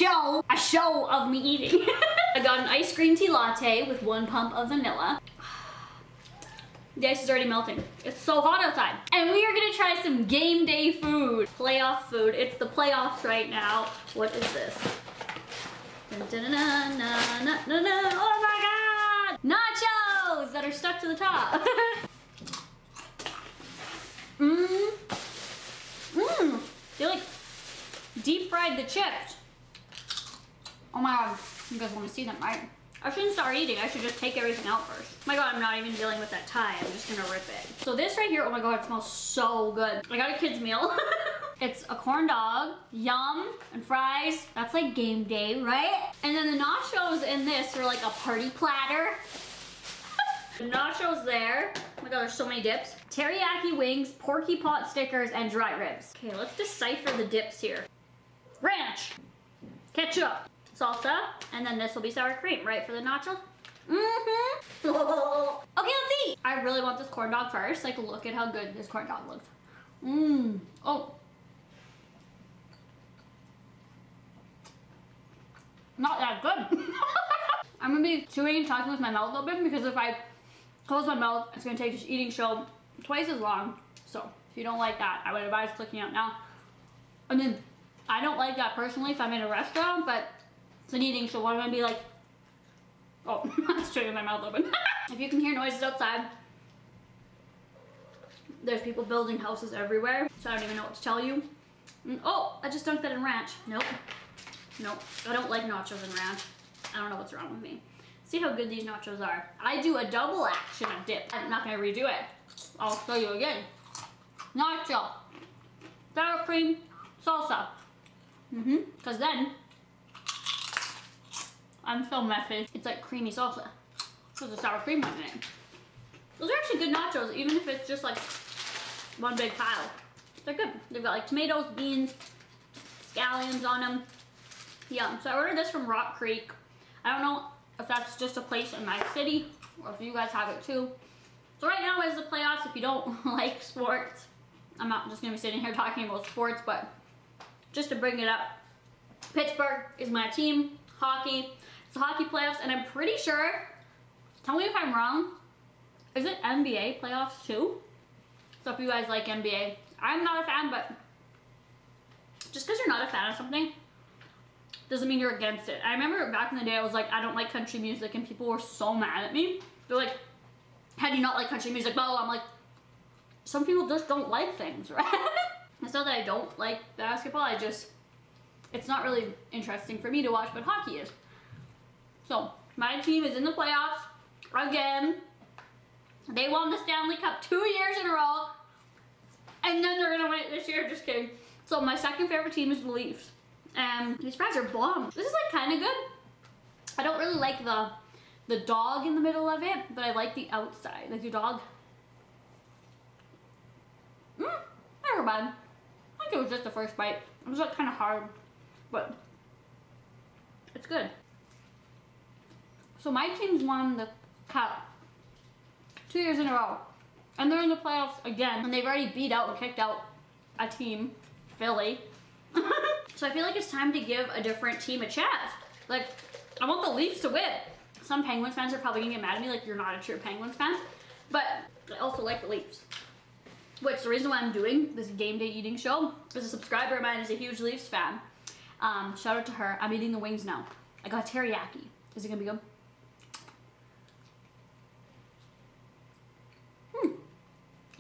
show of me eating. I got an iced green tea latte with 1 pump of vanilla. The ice is already melting. It's so hot outside. And we are gonna try some game day food. Playoff food. It's the playoffs right now. What is this? Dun, dun, dun, dun, dun, dun, dun. Oh my god! Nachos that are stuck to the top. They like deep fried the chips. Oh my god. You guys want to see them, right? I shouldn't start eating. I should just take everything out first. Oh my god, I'm not even dealing with that tie. I'm just gonna rip it. So this right here, oh my god, it smells so good. I got a kid's meal. It's a corn dog, yum, and fries. That's like game day, right? And then the nachos in this are like a party platter. The nachos there. Oh my god, there's so many dips. Teriyaki wings, porky pot stickers, and dry ribs. Okay, let's decipher the dips here. Ranch, ketchup, salsa, and then this will be sour cream, right, for the nachos? Okay, let's eat. I really want this corn dog first. Like, look at how good this corn dog looks. Oh. Not that good. I'm gonna be chewing and talking with my mouth open because if I close my mouth, it's gonna take this eating show twice as long. So, if you don't like that, I would advise clicking out now. I mean, I don't like that personally if I'm in a restaurant, but it's an eating show. I'm gonna be like, oh, I'm chewing with my mouth open. If you can hear noises outside, there's people building houses everywhere, so I don't even know what to tell you. Oh, I just dunked that in ranch. Nope. Nope. I don't like nachos and ranch. I don't know what's wrong with me. See how good these nachos are. I do a double action of dip. I'm not gonna redo it. I'll show you again. Nacho, sour cream, salsa. Because then, I'm so messy. It's like creamy salsa. There's a sour cream one in it. Those are actually good nachos, even if it's just like one big pile. They're good. They've got like tomatoes, beans, scallions on them. Yum. So I ordered this from Rock Creek. I don't know if that's just a place in my city or if you guys have it too. So right now is the playoffs. If you don't like sports, I'm not just gonna be sitting here talking about sports, but just to bring it up, Pittsburgh is my team. Hockey. It's the hockey playoffs, and I'm pretty sure, tell me if I'm wrong, is it NBA playoffs too? So if you guys like NBA, I'm not a fan, but just because you're not a fan of something doesn't mean you're against it. I remember back in the day, I was like, I don't like country music, and people were so mad at me. They're like, how do you not like country music? Blah, blah, blah. I'm like, some people just don't like things, right? It's not that I don't like basketball, it's not really interesting for me to watch, but hockey is. So, my team is in the playoffs again. They won the Stanley Cup 2 years in a row, and then they're gonna win it this year, just kidding. So my second favorite team is the Leafs. And these fries are bomb. This is like kind of good. I don't really like the dog in the middle of it, but I like the outside. Like the dog. Never bad. I think it was just the first bite. It was like kind of hard, but it's good. So my team's won the cup 2 years in a row, and they're in the playoffs again, and they've already beat out and kicked out a team, Philly. So I feel like it's time to give a different team a chance. Like, I want the Leafs to win. Some Penguins fans are probably gonna get mad at me like you're not a true Penguins fan, but I also like the Leafs. Which, the reason why I'm doing this game day eating show is a subscriber of mine is a huge Leafs fan. Shout out to her. I'm eating the wings now. I got teriyaki. Is it gonna be good?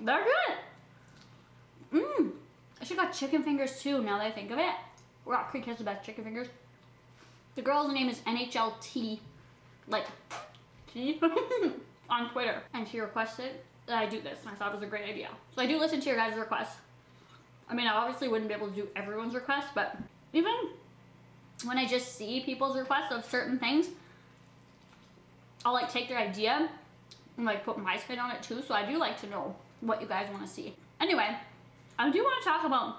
They're good. I should got chicken fingers too, now that I think of it. Rock Creek has the best chicken fingers. The girl's name is NHLT, like, T, on Twitter. And she requested that I do this, and I thought it was a great idea. So I do listen to your guys' requests. I mean, I obviously wouldn't be able to do everyone's requests, but even when I just see people's requests of certain things, I'll like take their idea and like put my spin on it too, so I do like to know what you guys want to see. Anyway, I do want to talk about,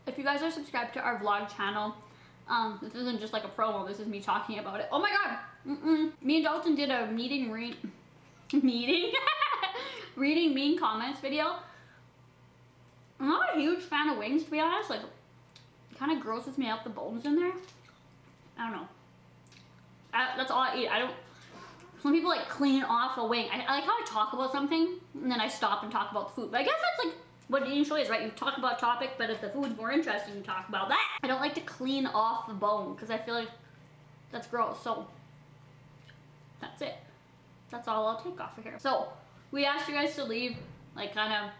if you guys are subscribed to our vlog channel, this isn't just like a promo, this is me talking about it. Oh my god! Me and Dalton did a reading mean comments video. I'm not a huge fan of wings, to be honest. Like, it kind of grosses me out, the bones in there. I don't know. That's all I eat. I don't, some people like clean off a wing. I like how I talk about something and then I stop and talk about the food. But I guess that's like what eating show is, right? You talk about a topic, but if the food's more interesting, you talk about that. I don't like to clean off the bone because I feel like that's gross. So that's it. That's all I'll take off of here. So we asked you guys to leave like kind of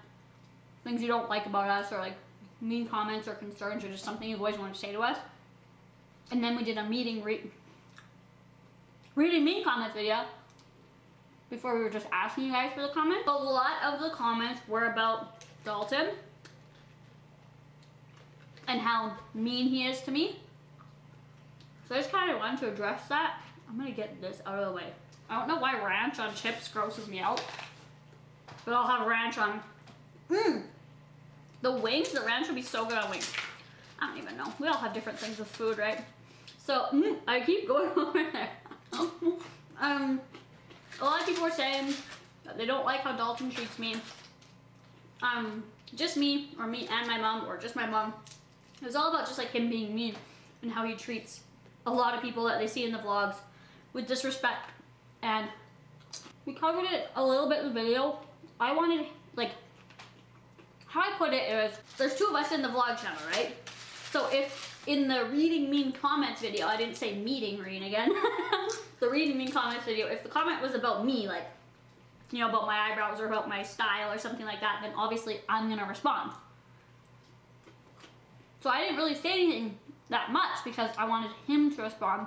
things you don't like about us, or like mean comments or concerns, or just something you've always wanted to say to us. And then we did a reading mean comments video before we were just asking you guys for the comments. A lot of the comments were about Dalton and how mean he is to me. So I just kind of wanted to address that. I'm gonna get this out of the way. I don't know why ranch on chips grosses me out, but I'll have ranch on the wings. The ranch would be so good on wings. I don't even know. We all have different things with food, right? So I keep going over there. A lot of people are saying that they don't like how Dalton treats me. Just me, or me and my mom, or just my mom. It was all about just like him being mean and how he treats a lot of people that they see in the vlogs with disrespect. And we covered it a little bit in the video. I wanted, like, how I put it is, there's two of us in the vlog channel, right? So if in the reading mean comments video, I didn't say meeting green again, the reading mean comments video, if the comment was about me, like, you know, about my eyebrows or about my style or something like that, then obviously I'm gonna respond. So I didn't really say anything that much because I wanted him to respond.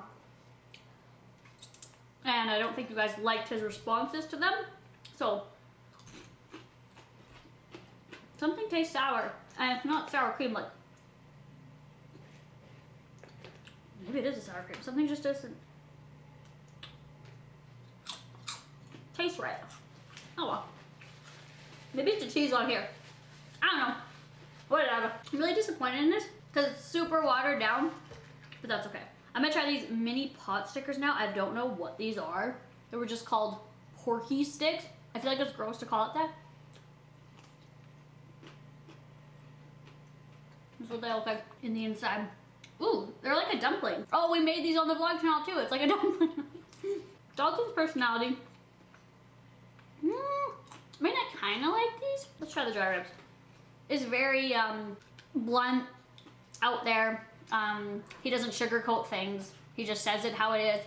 And I don't think you guys liked his responses to them. So something tastes sour, and it's not sour cream, like, maybe it is a sour cream. Something just doesn't taste right. Oh well. Maybe it's the cheese on here. I don't know. Whatever. I'm really disappointed in this because it's super watered down, but that's okay. I'm gonna try these mini pot stickers now. I don't know what these are. They were just called Porky sticks. I feel like it's gross to call it that. This is what they look like in the inside. Ooh, they're like a dumpling. Oh, we made these on the vlog channel too. It's like a dumpling. Dalton's personality. I mean, I kind of like these. Let's try the dry ribs. It's very blunt, out there. He doesn't sugarcoat things. He just says it how it is.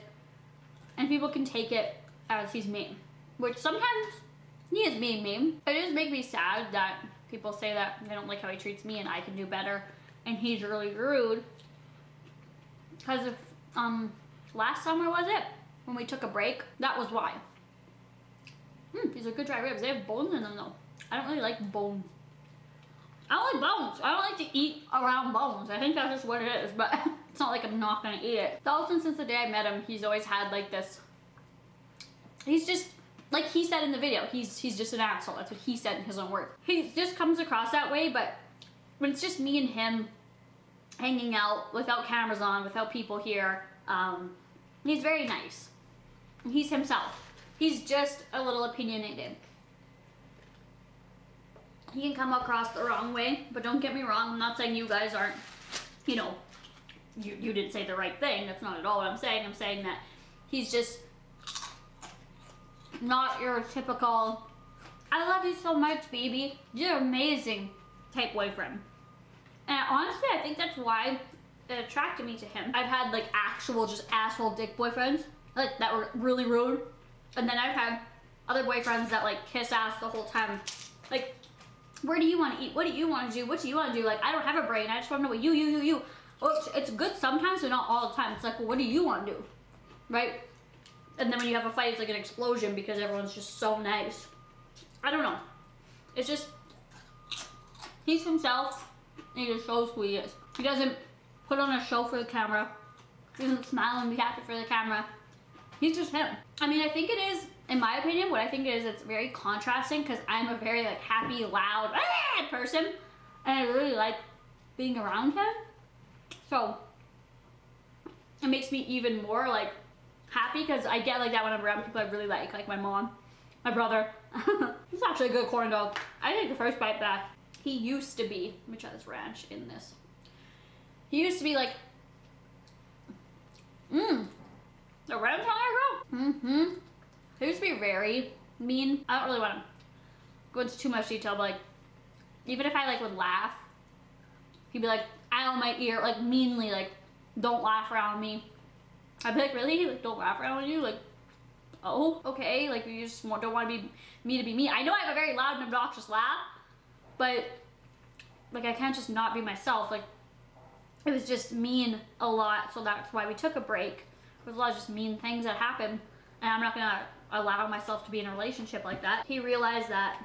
And people can take it as he's mean. Which sometimes he is being mean. It does make me sad that people say that they don't like how he treats me and I can do better. And he's really rude. Because if, last summer was it? When we took a break? That was why. These are good dry ribs. They have bones in them though. I don't really like bone. I don't like bones. I don't like to eat around bones. I think that's just what it is, but it's not like I'm not gonna eat it. Dalton, since the day I met him, he's always had like this, he's just, like he said in the video, he's just an asshole. That's what he said in his own words. He just comes across that way, but when it's just me and him hanging out without cameras on, without people here, he's very nice. He's himself. He's just a little opinionated. He can come across the wrong way, but don't get me wrong, I'm not saying you guys aren't, you know, you didn't say the right thing. That's not at all what I'm saying. I'm saying that he's just not your typical, I love you so much, baby, you're amazing type boyfriend. And honestly, I think that's why it attracted me to him. I've had like actual just asshole dick boyfriends, like that were really rude. And then I've had other boyfriends that like kiss ass the whole time. Like, where do you want to eat? What do you want to do? What do you want to do? Like, I don't have a brain. I just want to know what you. Well, it's good sometimes, but not all the time. It's like, well, what do you want to do? Right? And then when you have a fight, it's like an explosion because everyone's just so nice. I don't know. It's just, he's himself. And he just shows who he is. He doesn't put on a show for the camera. He doesn't smile and be happy for the camera. He's just him. I mean, I think it is, in my opinion, what I think it is, it's very contrasting because I'm a very like happy, loud person, and I really like being around him. So it makes me even more like happy because I get like that when I'm around people I really like my mom, my brother. He's actually a good corn dog. I take the first bite back. He used to be, let me try this ranch in this. He used to be like The red girl. He used to be very mean. I don't really want to go into too much detail, but like, even if I like would laugh, he'd be like, ow my ear, like meanly, like, don't laugh around me. I'd be like, really? Like, don't laugh around you? Like, oh, okay, like you just don't want to be me to be me. I know I have a very loud and obnoxious laugh, but like I can't just not be myself. Like, it was just mean a lot, so that's why we took a break. There's a lot of just mean things that happen, and I'm not gonna allow myself to be in a relationship like that. He realized that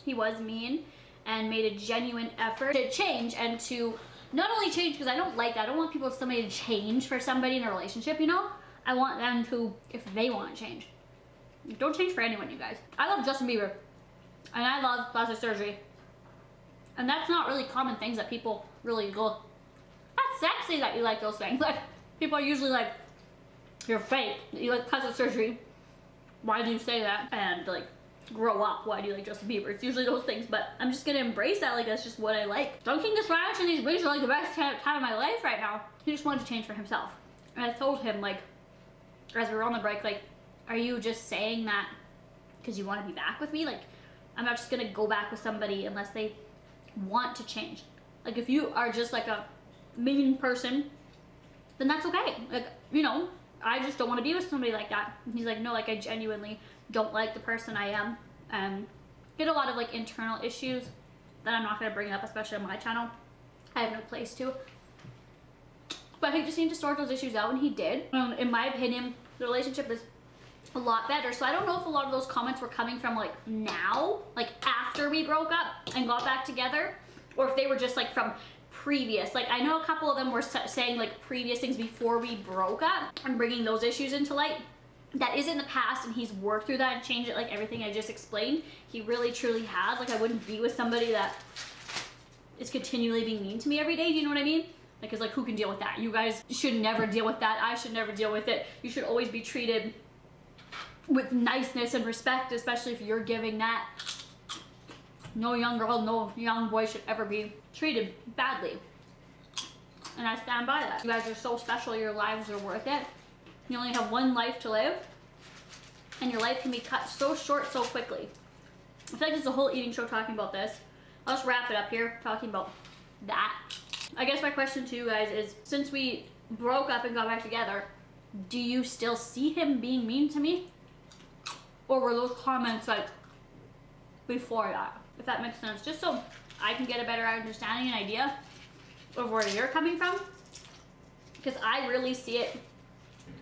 he was mean and made a genuine effort to change, and to not only change, because I don't like that. I don't want somebody to change for somebody in a relationship, you know? I want them to, if they want to change. Don't change for anyone, you guys. I love Justin Bieber, and I love plastic surgery. And that's not really common things that people really go, that's sexy that you like those things. Like, people are usually like, you're fake, you like plastic surgery. Why do you say that? And like, grow up, why do you like Justin Bieber? It's usually those things, but I'm just gonna embrace that, like that's just what I like. Dunking this ranch and these wigs are like the best time of my life right now. He just wanted to change for himself. And I told him, like, as we were on the break, like, are you just saying that because you want to be back with me? Like, I'm not just gonna go back with somebody unless they want to change. Like, if you are just like a mean person, then that's okay. Like, you know, I just don't want to be with somebody like that. And he's like, no, like I genuinely don't like the person I am, and get a lot of like internal issues that I'm not going to bring up, especially on my channel. I have no place to. But he just needed to sort those issues out, and he did. In my opinion, the relationship is a lot better. So I don't know if a lot of those comments were coming from like now, like after we broke up and got back together, or if they were just like from previous. Like, I know a couple of them were saying like previous things before we broke up and bringing those issues into light. That is in the past, and he's worked through that and changed it, like everything I just explained. He really truly has. Like, I wouldn't be with somebody that is continually being mean to me every day. Do you know what I mean? Like, it's like, who can deal with that? You guys should never deal with that. I should never deal with it. You should always be treated with niceness and respect, especially if you're giving that. No young girl, no young boy should ever be treated badly. And I stand by that. You guys are so special. Your lives are worth it. You only have one life to live, and your life can be cut so short so quickly. I feel like there's a whole eating show talking about this. I'll just wrap it up here talking about that. I guess my question to you guys is, since we broke up and got back together, do you still see him being mean to me? Or were those comments like before that? If that makes sense. Just so I can get a better understanding and idea of where you're coming from. Because I really see it.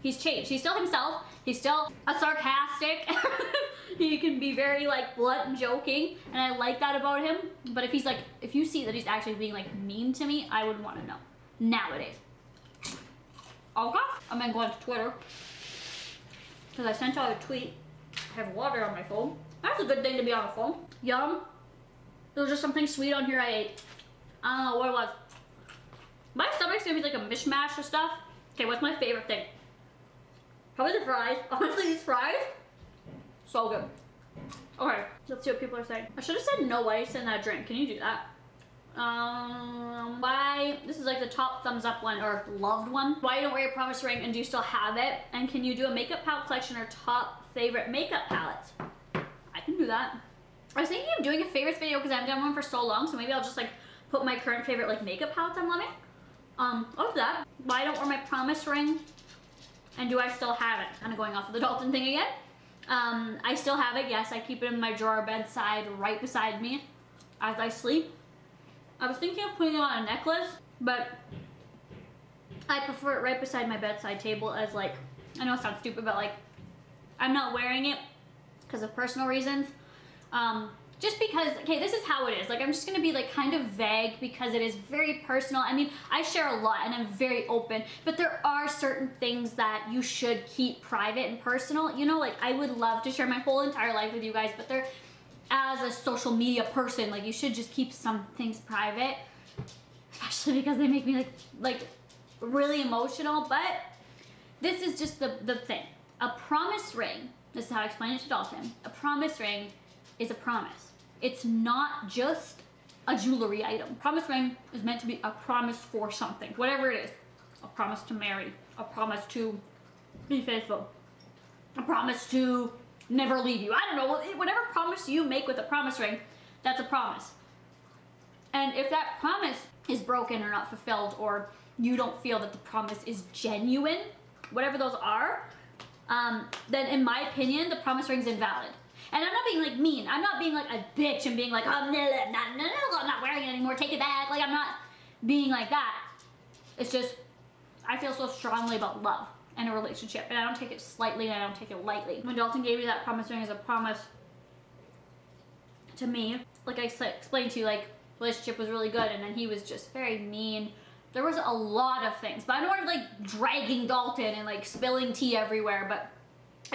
He's changed. He's still himself. He's still a sarcastic. He can be very like blunt and joking, and I like that about him. But if he's like, if you see that he's actually being like mean to me, I would want to know nowadays. Okay, I'm gonna go onto Twitter because I sent out a tweet. I have water on my phone. That's a good thing to be on a phone. Yum. There was just something sweet on here I ate. I don't know what it was. My stomach's gonna be like a mishmash of stuff. Okay, what's my favorite thing? Probably the fries. Honestly, these fries, so good. Okay, let's see what people are saying. I should have said no ice in that drink. Can you do that? Why, this is like the top thumbs up one, or loved one. Why you don't wear your promise ring, and do you still have it? And can you do a makeup palette collection or top favorite makeup palettes? I can do that. I was thinking of doing a favorites video because I haven't done one for so long, so maybe I'll just like put my current favorite like makeup palettes I'm loving. I'll do that. Why I don't wear my promise ring, and do I still have it? Kind of going off of the Dalton thing again. I still have it, yes. I keep it in my drawer bedside right beside me as I sleep. I was thinking of putting it on a necklace, but I prefer it right beside my bedside table as like, I know it sounds stupid, but like, I'm not wearing it because of personal reasons. Just because, okay, this is how it is. Like, I'm just gonna be like kind of vague because it is very personal. I mean, I share a lot and I'm very open, but there are certain things that you should keep private and personal. You know, like I would love to share my whole entire life with you guys, but they're, as a social media person, like you should just keep some things private, especially because they make me like really emotional. But this is just the thing. A promise ring, this is how I explain it to Dalton. A promise ring is a promise. It's not just a jewelry item. Promise ring is meant to be a promise for something, whatever it is. a promise to marry, a promise to be faithful, a promise to never leave you. I don't know, whatever promise you make with a promise ring, that's a promise. And if that promise is broken or not fulfilled, or you don't feel that the promise is genuine, whatever those are, then in my opinion, the promise ring's invalid. And I'm not being like mean. I'm not being like a bitch and being like, oh, no, I'm not wearing it anymore, take it back. Like, I'm not being like that. It's just, I feel so strongly about love and a relationship, and I don't take it slightly and I don't take it lightly. When Dalton gave me that promise ring as a promise to me, like I explained to you, like, relationship was really good, and then he was just very mean. There was a lot of things, but I don't want to like dragging Dalton and like spilling tea everywhere, but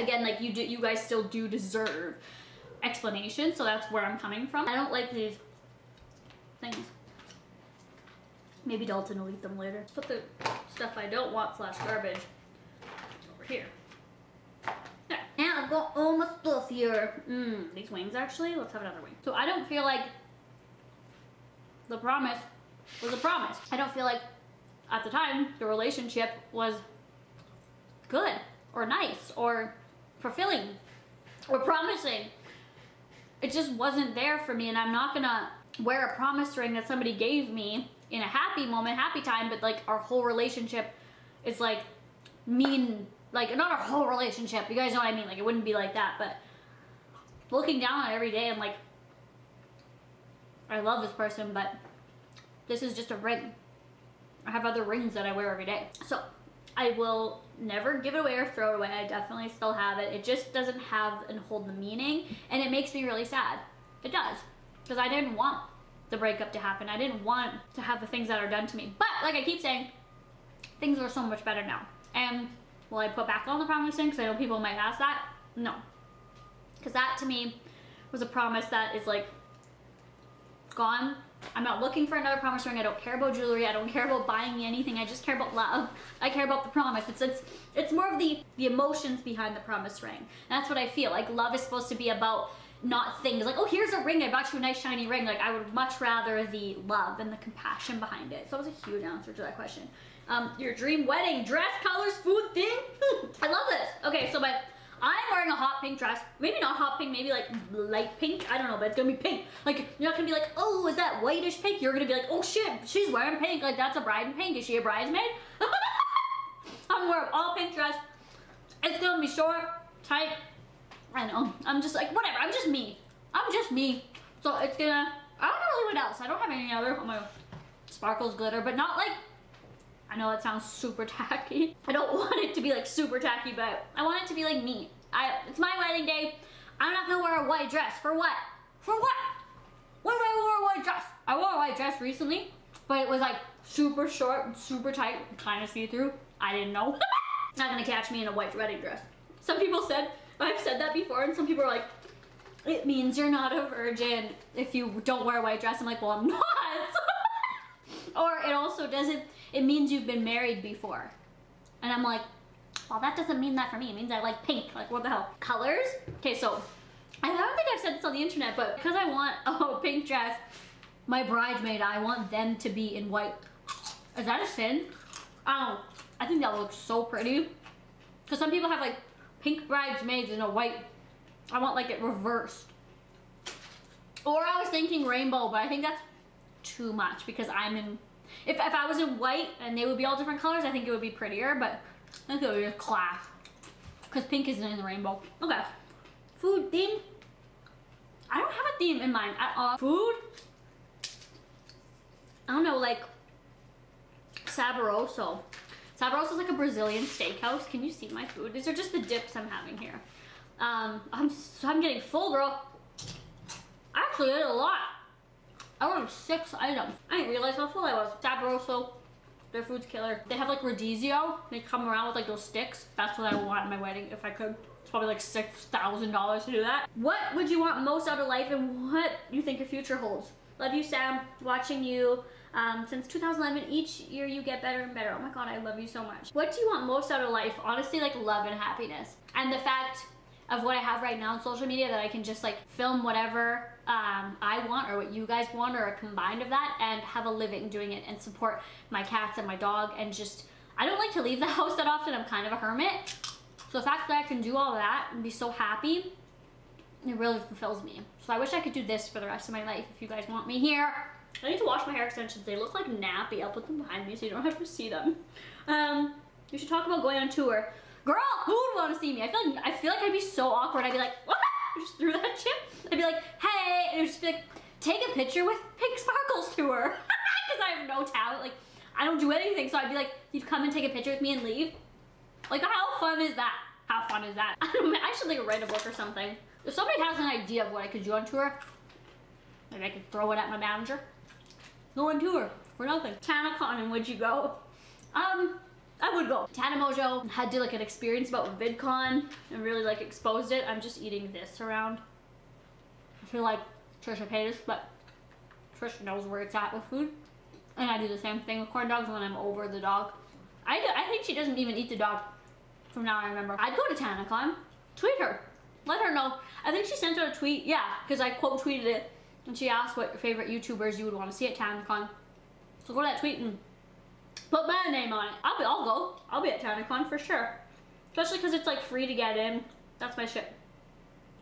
again, like you guys still do deserve explanation, so that's where I'm coming from. I don't like these things. Maybe Dalton will eat them later. Let's put the stuff I don't want / garbage over here. There. Now I've got all my stuff here. These wings actually, let's have another wing. So I don't feel like the promise was a promise. I don't feel like at the time the relationship was good or nice or fulfilling or promising. It just wasn't there for me, and I'm not gonna wear a promise ring that somebody gave me in a happy moment, happy time, but like our whole relationship is like mean, like not our whole relationship, you guys know what I mean, like it wouldn't be like that, but looking down on it every day, I'm like, I love this person, but this is just a ring. I have other rings that I wear every day. So I will never give it away or throw it away. I definitely still have it. It just doesn't have and hold the meaning, and it makes me really sad. It does, because I didn't want the breakup to happen. I didn't want to have the things that are done to me. But like I keep saying, things are so much better now. And will I put back on the promise ring? Because I know people might ask that. No. Because that to me was a promise that is like gone. I'm not looking for another promise ring. I don't care about jewelry. I don't care about buying me anything. I just care about love. I care about the promise. It's more of the emotions behind the promise ring. And that's what I feel. Like love is supposed to be about not things like, oh, here's a ring, I bought you a nice shiny ring. Like I would much rather the love and the compassion behind it. So it was a huge answer to that question. Your dream wedding dress, colors, food, thing. I love this. Okay, so I'm wearing a hot pink dress. Maybe not hot pink, maybe like light pink. I don't know, but it's gonna be pink. Like, you're not gonna be like, oh, is that whitish pink? You're gonna be like, oh shit, she's wearing pink. Like, that's a bride in pink. Is she a bridesmaid? I'm wearing all pink dress. It's gonna be short, tight. I know. I'm just like, whatever. I'm just me. I'm just me. So it's gonna, I don't know really what else. I don't have any other, oh my sparkles glitter, but not like, I know it sounds super tacky. I don't want it to be like super tacky, but I want it to be like me. It's my wedding day. I'm not gonna wear a white dress. For what? For what? When did I wear a white dress? I wore a white dress recently, but it was like super short, super tight, kind of see-through. I didn't know. Not gonna catch me in a white wedding dress. Some people said, I've said that before, and some people are like, it means you're not a virgin if you don't wear a white dress. I'm like, well, I'm not. Or it also doesn't, it means you've been married before. And I'm like, well, that doesn't mean that for me. It means I like pink. Like, what the hell? Colors? Okay, so I don't think I've said this on the internet, but because I want a pink dress, my bridesmaid, I want them to be in white. Is that a sin? I think that looks so pretty. Because some people have like pink bridesmaids in a white. I want like it reversed. Or I was thinking rainbow, but I think that's too much because I'm in, if I was in white and they would be all different colors, I think it would be prettier, but I think it would be a class. Because pink isn't in the rainbow. Okay. Food theme. I don't have a theme in mind at all. Food? I don't know, like Saboroso. Saboroso is like a Brazilian steakhouse. Can you see my food? These are just the dips I'm having here. I'm getting full, girl. I actually ate a lot. I ordered 6 items. I didn't realize how full I was. Saboroso, their food's killer. They have like radizio. They come around with like those sticks. That's what I would want at my wedding if I could. It's probably like $6,000 to do that. What would you want most out of life, and what you think your future holds? Love you, Sam. Watching you since 2011. Each year you get better and better. Oh my God, I love you so much. What do you want most out of life? Honestly, like love and happiness. And the fact of what I have right now on social media, that I can just like film whatever I want or what you guys want, or a combined of that, and have a living doing it and support my cats and my dog, and just I don't like to leave the house that often. I'm kind of a hermit. So the fact that I can do all that and be so happy, it really fulfills me. So I wish I could do this for the rest of my life if you guys want me here. I need to wash my hair extensions. They look like nappy. I'll put them behind me so you don't have to see them. We should talk about going on tour. Girl, who would want to see me? I feel like I'd be so awkward. I'd be like, what? I just threw that chip. I'd be like, hey, and it would just be like, take a picture with PiinkSparkles tour. Because I have no talent. Like, I don't do anything. So I'd be like, you'd come and take a picture with me and leave. Like, how fun is that? How fun is that? I should like write a book or something. If somebody has an idea of what I could do on tour, maybe I could throw it at my manager. Go on tour for nothing. TanaCon, and would you go? I would go. Tana Mojo had to like an experience about VidCon and really like exposed it. I'm just eating this around. I feel like Trisha pays, but Trisha knows where it's at with food. And I do the same thing with corn dogs when I'm over the dog. I think she doesn't even eat the dog from now I remember. I'd go to TanaCon, tweet her, let her know. I think she sent out a tweet, yeah, because I quote tweeted it. And she asked what favorite YouTubers you would want to see at TanaCon. So go to that tweet and put my name on it. I'll go. I'll be at TanaCon for sure. Especially because it's like free to get in. That's my shit.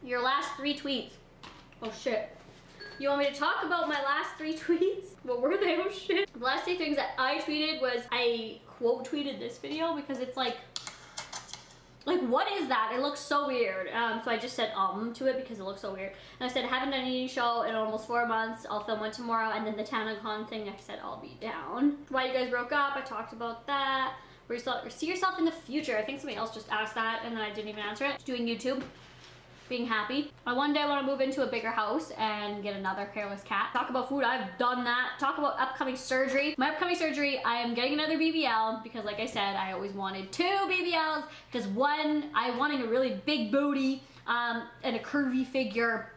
Your last 3 tweets. Oh shit. You want me to talk about my last 3 tweets? What were they? Oh shit. The last 3 things that I tweeted was I quote tweeted this video because it's like what is that? It looks so weird. So I just said to it because it looks so weird. And I said, haven't done any show in almost 4 months. I'll film one tomorrow. And then the TanaCon thing, I said I'll be down. Why you guys broke up, I talked about that. Where you see yourself in the future. I think somebody else just asked that and then I didn't even answer it. Doing YouTube. Being happy. I one day want to move into a bigger house and get another hairless cat. Talk about food, I've done that. Talk about upcoming surgery. My upcoming surgery, I am getting another BBL because like I said, I always wanted 2 BBLs because one, I wanted a really big booty and a curvy figure.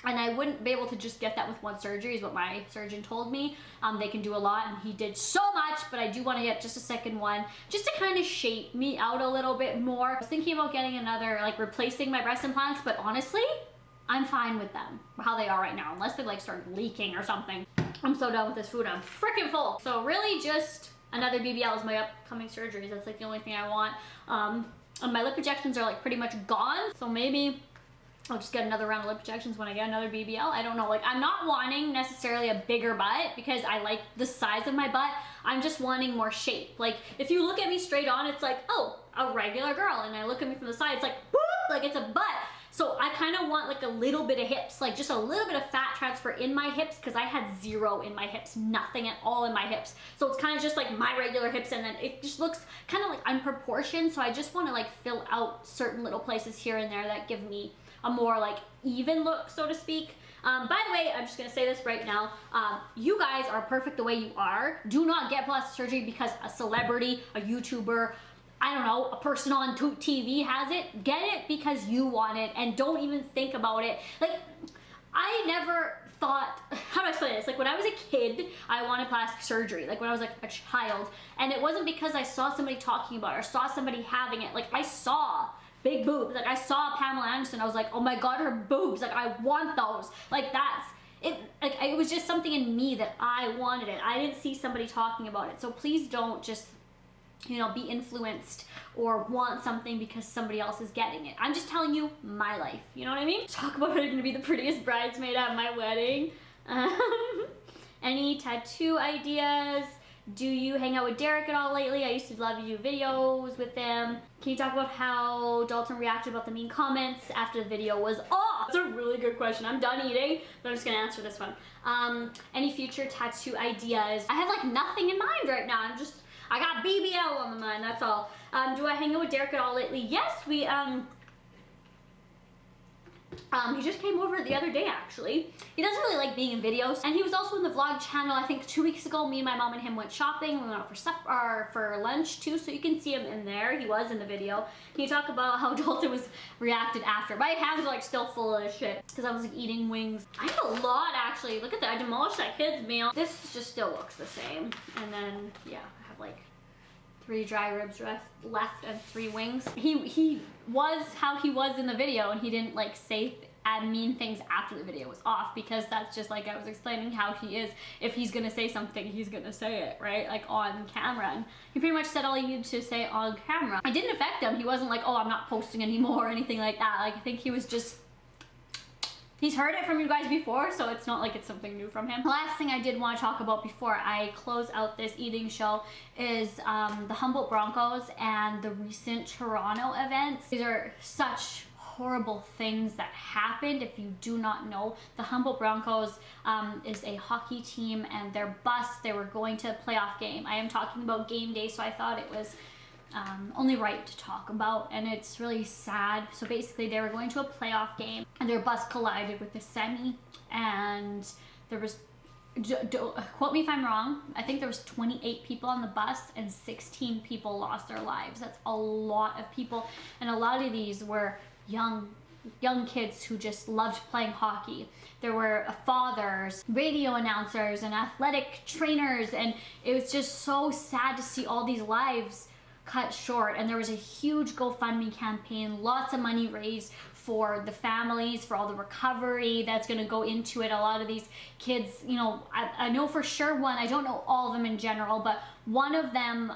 And I wouldn't be able to just get that with 1 surgery is what my surgeon told me. They can do a lot and he did so much, but I do want to get just a second one just to kind of shape me out a little bit more. I was thinking about getting another, like replacing my breast implants, but honestly, I'm fine with them, how they are right now, unless they like start leaking or something. I'm so done with this food, I'm freaking full. So really just another BBL is my upcoming surgeries. That's like the only thing I want. And my lip injections are like pretty much gone, so maybe I'll just get another round of lip injections when I get another BBL. I don't know, like I'm not wanting necessarily a bigger butt because I like the size of my butt. I'm just wanting more shape. Like if you look at me straight on, it's like, oh, a regular girl. And I look at me from the side, it's like, whoop, like it's a butt. So I kind of want like a little bit of hips, like just a little bit of fat transfer in my hips because I had 0 in my hips, nothing at all in my hips. So it's kind of just like my regular hips and then it just looks kind of like unproportioned. So I just want to like fill out certain little places here and there that give me a more like even look, so to speak. By the way, I'm just gonna say this right now. You guys are perfect the way you are. Do not get plastic surgery because a celebrity, a YouTuber, I don't know, a person on TV has it. Get it because you want it and don't even think about it. Like, I never thought, how do I explain this? Like when I was a kid, I wanted plastic surgery. Like when I was like a child. And it wasn't because I saw somebody talking about it or saw somebody having it. Like I saw big boobs. Like I saw Pamela Anderson. I was like, oh my God, her boobs. Like I want those. Like that's it. Like it was just something in me that I wanted it. I didn't see somebody talking about it. So please don't just, you know, be influenced or want something because somebody else is getting it. I'm just telling you my life. You know what I mean? Talk about who's gonna be the prettiest bridesmaid at my wedding. Any tattoo ideas? Do you hang out with Derek at all lately? I used to love to do videos with them. Can you talk about how Dalton reacted about the mean comments after the video was off? That's a really good question. I'm done eating, but I'm just gonna answer this one. Any future tattoo ideas? I have like nothing in mind right now. I got BBL on the mind, that's all. Do I hang out with Derek at all lately? Yes, we, he just came over the other day, actually. He doesn't really like being in videos, and he was also in the vlog channel. I think 2 weeks ago, me and my mom and him went shopping. We went out for supper, or for lunch too, so you can see him in there. He was in the video. Can you talk about how Dalton was reacted after? My hands are like still full of shit because I was like eating wings. I have a lot, actually. Look at that, I demolished that kid's meal. This just still looks the same. And then, yeah, I have like 3 dry ribs left and 3 wings. He was how he was in the video and he didn't like say add mean things after the video was off, because that's just like I was explaining how he is. If he's gonna say something, he's gonna say it, right? Like on camera. And he pretty much said all he needed to say on camera. It didn't affect him. He wasn't like, oh, I'm not posting anymore or anything like that. Like, I think he was just, he's heard it from you guys before, so it's not like it's something new from him. The last thing I did want to talk about before I close out this eating show is the Humboldt Broncos and the recent Toronto events. These are such horrible things that happened. If you do not know, the Humboldt Broncos is a hockey team, and their bus, they were going to a playoff game. I am talking about game day, so I thought it was only right to talk about, and it's really sad. So basically they were going to a playoff game and their bus collided with the semi, and there was, quote me if I'm wrong, I think there was 28 people on the bus and 16 people lost their lives. That's a lot of people, and a lot of these were young kids who just loved playing hockey. There were fathers, radio announcers, and athletic trainers, and it was just so sad to see all these lives cut short. And there was a huge GoFundMe campaign, lots of money raised for the families, for all the recovery that's going to go into it. A lot of these kids, you know, I know for sure one, I don't know all of them in general, but one of them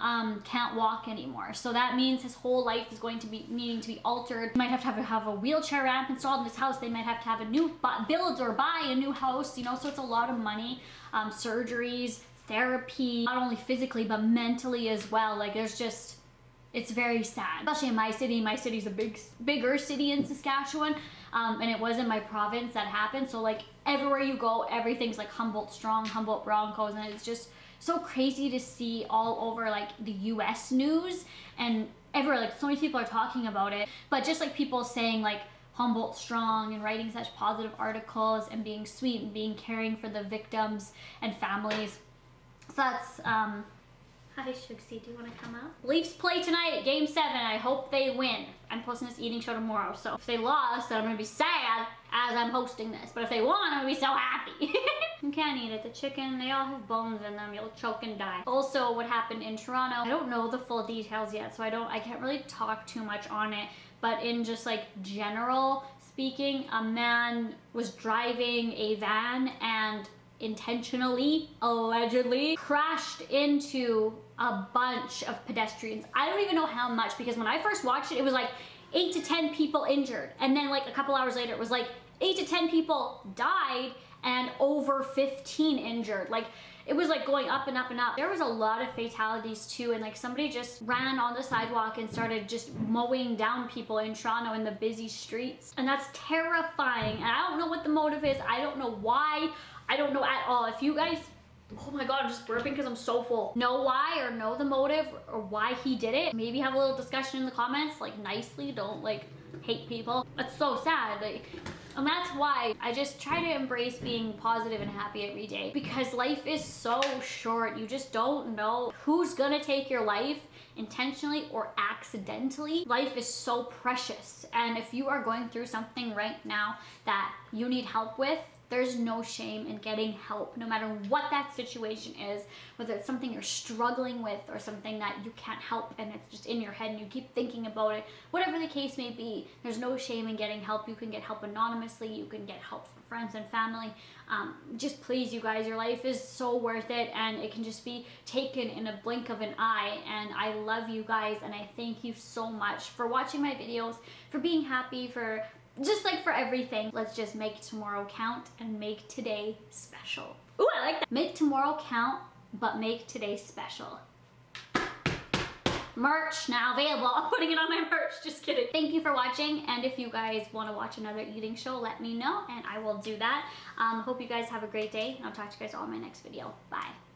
can't walk anymore. So that means his whole life is going to be needing to be altered. He might have to have a wheelchair ramp installed in his house. They might have to have a new build or buy a new house, you know, so it's a lot of money, surgeries, therapy, not only physically, but mentally as well. Like, there's just, it's very sad, especially in my city. My city's a bigger city in Saskatchewan, and it was in my province that happened. So like everywhere you go, everything's like Humboldt Strong, Humboldt Broncos, and it's just so crazy to see all over like the US news and everywhere. Like, so many people are talking about it, but just like people saying like Humboldt Strong and writing such positive articles and being sweet and being caring for the victims and families. So that's hi Shugsy, do you want to come out? Leafs play tonight, game 7. I hope they win. I'm posting this eating show tomorrow, so if they lost, then I'm gonna be sad as I'm hosting this. But if they won, I'm gonna be so happy. You can't eat it. The chicken, they all have bones in them. You'll choke and die. Also, what happened in Toronto, I don't know the full details yet, so I can't really talk too much on it. But in just like general speaking, a man was driving a van and intentionally, allegedly, crashed into a bunch of pedestrians. I don't even know how much, because when I first watched it, it was like 8 to 10 people injured. And then like a couple hours later, it was like 8 to 10 people died and over 15 injured. Like, it was like going up and up and up. There was a lot of fatalities too, and like somebody just ran on the sidewalk and started just mowing down people in Toronto in the busy streets. And that's terrifying. And I don't know what the motive is. I don't know why. I don't know at all. If you guys, oh my god, I'm just burping because I'm so full, know why or know the motive or why he did it, maybe have a little discussion in the comments, like nicely, don't like hate people. It's so sad. Like, and that's why I just try to embrace being positive and happy every day, because life is so short. You just don't know who's gonna take your life intentionally or accidentally. Life is so precious, and if you are going through something right now that you need help with, there's no shame in getting help, no matter what that situation is, whether it's something you're struggling with or something that you can't help and it's just in your head and you keep thinking about it. Whatever the case may be, there's no shame in getting help. You can get help anonymously. You can get help from friends and family. Just please, you guys, your life is so worth it, and it can just be taken in a blink of an eye. And I love you guys, and I thank you so much for watching my videos, for being happy, for just like for everything. Let's just make tomorrow count and make today special. Ooh, I like that. Make tomorrow count, but make today special. Merch now available. I'm putting it on my merch, just kidding. Thank you for watching, and if you guys want to watch another eating show, let me know and I will do that. Hope you guys have a great day, and I'll talk to you guys all in my next video. Bye.